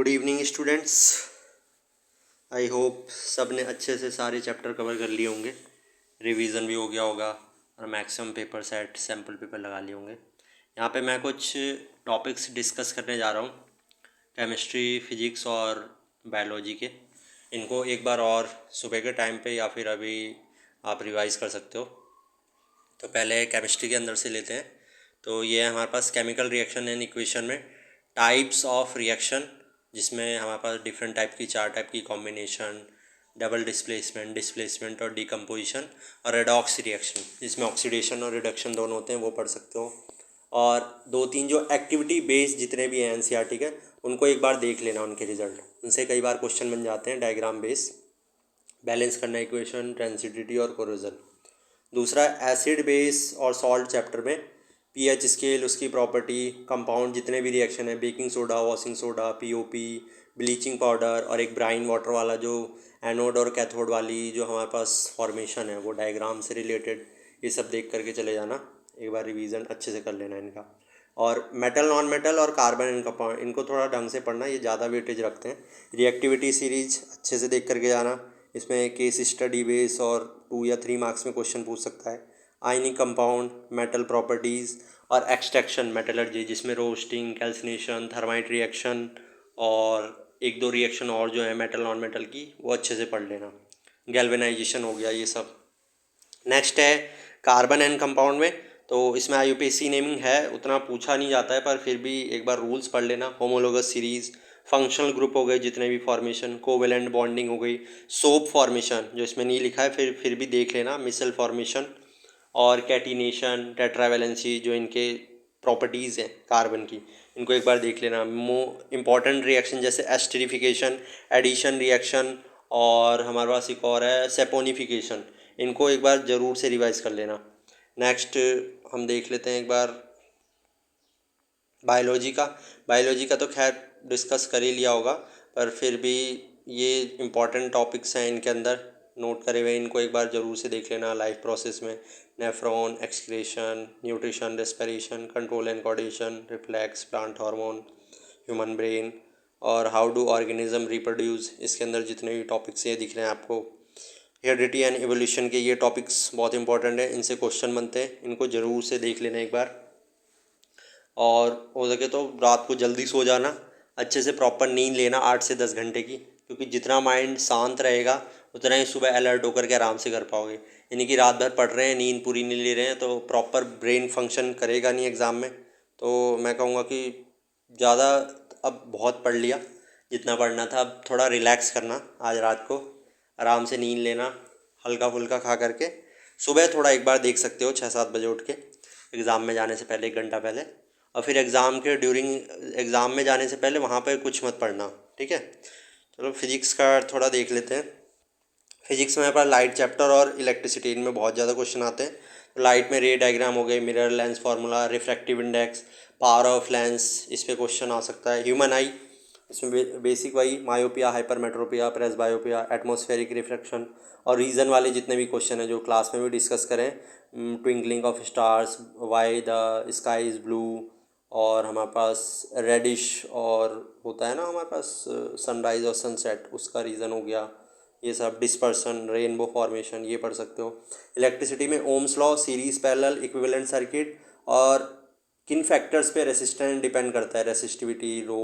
Good evening students. I hope सब ने अच्छे से सारे चैप्टर कवर कर लिए होंगे, रिवीजन भी हो गया होगा और maximum paper set sample paper लगा लिए होंगे। यहाँ पे मैं कुछ टॉपिक्स डिस्कस करने जा रहा हूँ, केमिस्ट्री, फिजिक्स और बायोलॉजी के। इनको एक बार और सुबह के टाइम पे या फिर अभी आप रिवाइज़ कर सकते हो। तो पहले केमिस्ट्री के अंदर से लेते हैं। तो ये है हमारे पास केमिकल रिएक्शन एंड इक्वेशन में टाइप्स ऑफ रिएक्शन, जिसमें हमारे पास डिफरेंट टाइप की 4 टाइप की कॉम्बिनेशन, डबल डिस्प्लेसमेंट और डिकम्पोजिशन और रेडॉक्स रिएक्शन, जिसमें ऑक्सीडेशन और रिडक्शन दोनों होते हैं, वो पढ़ सकते हो। और 2-3 जो एक्टिविटी बेस्ड जितने भी हैं एनसीईआरटी के, उनको एक बार देख लेना, उनके रिजल्ट, उनसे कई बार क्वेश्चन बन जाते हैं डायग्राम बेस। बैलेंस करना इक्वेशन, ट्रांसिटिविटी और कोरोजन। दूसरा एसिड बेस और सॉल्ट चैप्टर में पीएच स्केल, उसकी प्रॉपर्टी, कंपाउंड जितने भी रिएक्शन है, baking soda, washing soda, POP, bleaching powder और एक ब्राइन वाटर वाला जो एनोड और कैथोड वाली जो हमारे पास फॉर्मेशन है, वो डायग्राम से रिलेटेड, ये सब देख करके चले जाना। एक बार रिवीजन अच्छे से कर लेना इनका। और मेटल, नॉन मेटल और कार्बन एंड कंपाउंड, इनको थोड़ा ढंग से पढ़ना, ये ज़्यादा वेटेज रखते हैं। रिएक्टिविटी सीरीज अच्छे से देख करके जाना, इसमें केस स्टडी बेस और 2 या 3 मार्क्स में क्वेश्चन पूछ सकता है। आयनिक कंपाउंड, मेटल प्रॉपर्टीज़ और एक्सट्रैक्शन मेटलर्जी, जिसमें रोस्टिंग, कैल्सिनेशन, थर्माइट रिएक्शन और 1-2 रिएक्शन और जो है मेटल नॉन मेटल की, वो अच्छे से पढ़ लेना। गैल्वेनाइजेशन हो गया, ये सब। नेक्स्ट है कार्बन एंड कंपाउंड में, तो इसमें आईयूपीएसी नेमिंग है, उतना पूछा नहीं जाता है, पर फिर भी एक बार रूल्स पढ़ लेना। होमोलोगस सीरीज़, फंक्शनल ग्रुप हो गए जितने भी फॉर्मेशन, कोवेलेंट बॉन्डिंग हो गई, सोप फॉर्मेशन जो इसमें नहीं लिखा है फिर भी देख लेना, मिसल फॉर्मेशन और कैटिनेशन, टेट्रावैलेंसी, जो इनके प्रॉपर्टीज़ हैं कार्बन की, इनको एक बार देख लेना। इम्पॉर्टेंट रिएक्शन जैसे एस्टरिफिकेशन, एडिशन रिएक्शन और हमारे पास एक और है सेपोनिफिकेशन, इनको एक बार ज़रूर से रिवाइज कर लेना। नेक्स्ट हम देख लेते हैं एक बार बायोलॉजी का। बायोलॉजी का तो खैर डिस्कस कर ही लिया होगा, पर फिर भी ये इम्पॉर्टेंट टॉपिक्स हैं इनके अंदर, नोट करे हुए, इनको एक बार ज़रूर से देख लेना। लाइफ प्रोसेस में nephron, excretion, nutrition, respiration, control and coordination, reflex, plant hormone, human brain और हाउ डू ऑर्गेनिज्म रिप्रोड्यूस, इसके अंदर जितने भी टॉपिक्स ये दिख रहे हैं आपको, हेरिडिटी एंड एवोल्यूशन के, ये टॉपिक्स बहुत इंपॉर्टेंट है, इनसे क्वेश्चन बनते हैं, इनको ज़रूर से देख लेना एक बार। और हो सके तो रात को जल्दी सो जाना, अच्छे से प्रॉपर नींद लेना 8 से 10 घंटे की, क्योंकि जितना माइंड शांत रहेगा उतना ही सुबह अलर्ट होकर के आराम से कर पाओगे। यानी कि रात भर पढ़ रहे हैं, नींद पूरी नहीं ले रहे हैं, तो प्रॉपर ब्रेन फंक्शन करेगा नहीं एग्ज़ाम में। तो मैं कहूँगा कि ज़्यादा अब बहुत पढ़ लिया, जितना पढ़ना था, अब थोड़ा रिलैक्स करना, आज रात को आराम से नींद लेना, हल्का फुल्का खा करके सुबह थोड़ा एक बार देख सकते हो 6-7 बजे उठ के, एग्ज़ाम में जाने से पहले 1 घंटा पहले। और फिर एग्ज़ाम के ड्यूरिंग एग्ज़ाम में जाने से पहले वहाँ पर कुछ मत पढ़ना, ठीक है। चलो फिजिक्स का थोड़ा देख लेते हैं। फिजिक्स में हमारे पास लाइट चैप्टर और इलेक्ट्रिसिटी, इनमें बहुत ज़्यादा क्वेश्चन आते हैं। तो लाइट में रे डायग्राम हो गए, mirror, lens formula, refractive index, power of lens, इस पर क्वेश्चन आ सकता है। ह्यूमन आई, इसमें बेसिक वही myopia, hypermetropia, presbyopia, atmospheric refraction और रीज़न वाले जितने भी क्वेश्चन हैं जो क्लास में भी डिस्कस करें, twinkling of stars, why the sky is blue, और हमारे पास रेडिश और होता है ना हमारे पास सनराइज़ और सनसेट, उसका रीज़न हो गया, ये सब, डिस्पर्सन, रेनबो फॉर्मेशन, ये पढ़ सकते हो। इलेक्ट्रिसिटी में Ohm's law, series parallel, equivalent circuit और किन फैक्टर्स पे रेसिस्टेंस डिपेंड करता है, रेसिस्टिविटी, रो,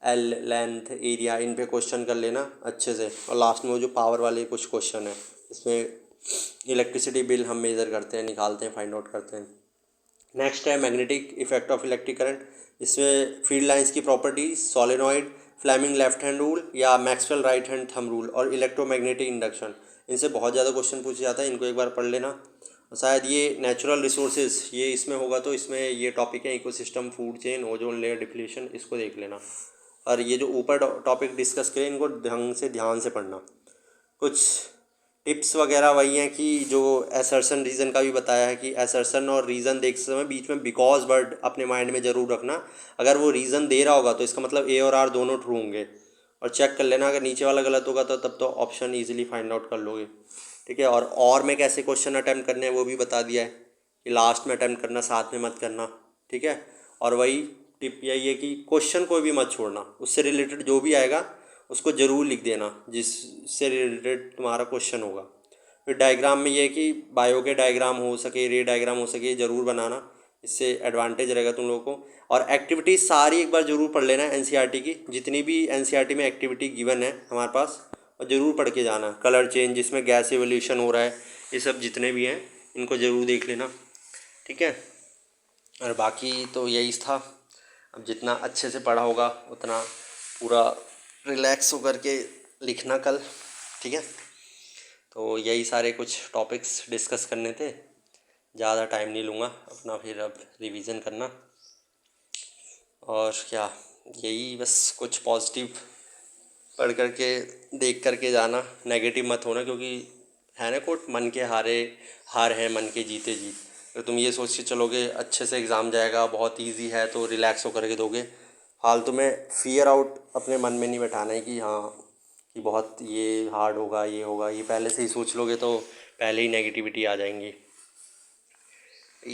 एल, लेंथ, एरिया, इन पे क्वेश्चन कर लेना अच्छे से। और लास्ट में वो जो पावर वाले कुछ क्वेश्चन है, इसमें इलेक्ट्रिसिटी बिल हम मेज़र करते हैं, निकालते हैं, फाइंड आउट करते हैं। नेक्स्ट है magnetic effect of electric current, इसमें फील्ड लाइंस की properties, solenoid, Fleming left hand rule या Maxwell right hand thumb rule और इलेक्ट्रोमैग्नेटिक इंडक्शन, इनसे बहुत ज़्यादा क्वेश्चन पूछे जाता है, इनको एक बार पढ़ लेना। शायद ये नेचुरल रिसोर्सेज ये इसमें होगा, तो इसमें ये टॉपिक है ecosystem, food chain, ozone layer depletion, इसको देख लेना। और ये जो ऊपर टॉपिक डिस्कस करें, इनको ढंग से ध्यान से पढ़ना। कुछ टिप्स वगैरह वही हैं कि जो असर्शन रीज़न का भी बताया है कि असर्शन और रीज़न देखते समय बीच में बिकॉज वर्ड अपने माइंड में ज़रूर रखना। अगर वो रीज़न दे रहा होगा तो इसका मतलब ए और आर दोनों ट्रू होंगे, और चेक कर लेना, अगर नीचे वाला गलत होगा तो तब तो ऑप्शन ईजिली फाइंड आउट कर लोगे, ठीक है। और में कैसे क्वेश्चन अटैम्प्ट करने हैं वो भी बता दिया है कि लास्ट में अटैम्प्ट करना, साथ में मत करना, ठीक है। और वही टिप यही है कि क्वेश्चन कोई भी मत छोड़ना, उससे रिलेटेड जो भी आएगा उसको ज़रूर लिख देना जिससे रिलेटेड तुम्हारा क्वेश्चन होगा। फिर डायग्राम में ये है कि बायो के डायग्राम हो सके, रे डायग्राम हो सके, ज़रूर बनाना, इससे एडवांटेज रहेगा तुम लोगों को। और एक्टिविटीज़ सारी एक बार ज़रूर पढ़ लेना एनसीईआरटी की, जितनी भी एनसीईआरटी में एक्टिविटी गिवन है हमारे पास, और ज़रूर पढ़ के जाना। कलर चेंज जिसमें गैस एवोल्यूशन हो रहा है, ये सब जितने भी हैं इनको ज़रूर देख लेना, ठीक है। और बाकी तो यही था। अब जितना अच्छे से पढ़ा होगा उतना पूरा रिलैक्स होकर के लिखना कल, ठीक है। तो यही सारे कुछ टॉपिक्स डिस्कस करने थे, ज़्यादा टाइम नहीं लूँगा अपना, फिर अब रिवीजन करना। और क्या, यही बस कुछ पॉजिटिव पढ़ करके देख करके जाना, नेगेटिव मत होना, क्योंकि है ना कोट, मन के हारे हार है, मन के जीते जीत। तो तुम ये सोच के चलोगे अच्छे से एग्ज़ाम जाएगा, बहुत इजी है, तो रिलैक्स होकर के दोगे, फालतू में फियर आउट अपने मन में नहीं बैठाना है कि हाँ कि बहुत ये हार्ड होगा, ये होगा, ये पहले से ही सोच लोगे तो पहले ही नेगेटिविटी आ जाएंगी।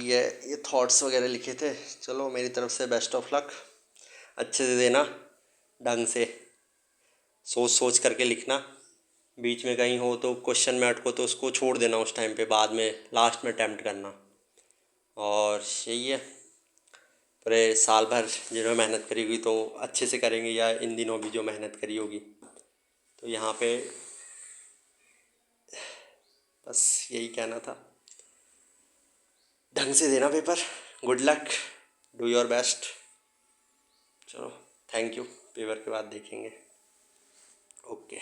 ये थॉट्स वगैरह लिखे थे। चलो मेरी तरफ से बेस्ट ऑफ लक, अच्छे से देना, ढंग से सोच सोच करके लिखना। बीच में कहीं हो तो क्वेश्चन में अटको तो उसको छोड़ देना उस टाइम पे, बाद में लास्ट में अटैम्प्ट करना। और यही है, पूरे साल भर जिन्होंने मेहनत करी होगी तो अच्छे से करेंगे, या इन दिनों भी जो मेहनत करी होगी। तो यहाँ पे बस यही कहना था, ढंग से देना paper. Good luck, do your best. चलो, थैंक यू। पेपर के बाद देखेंगे। ओके।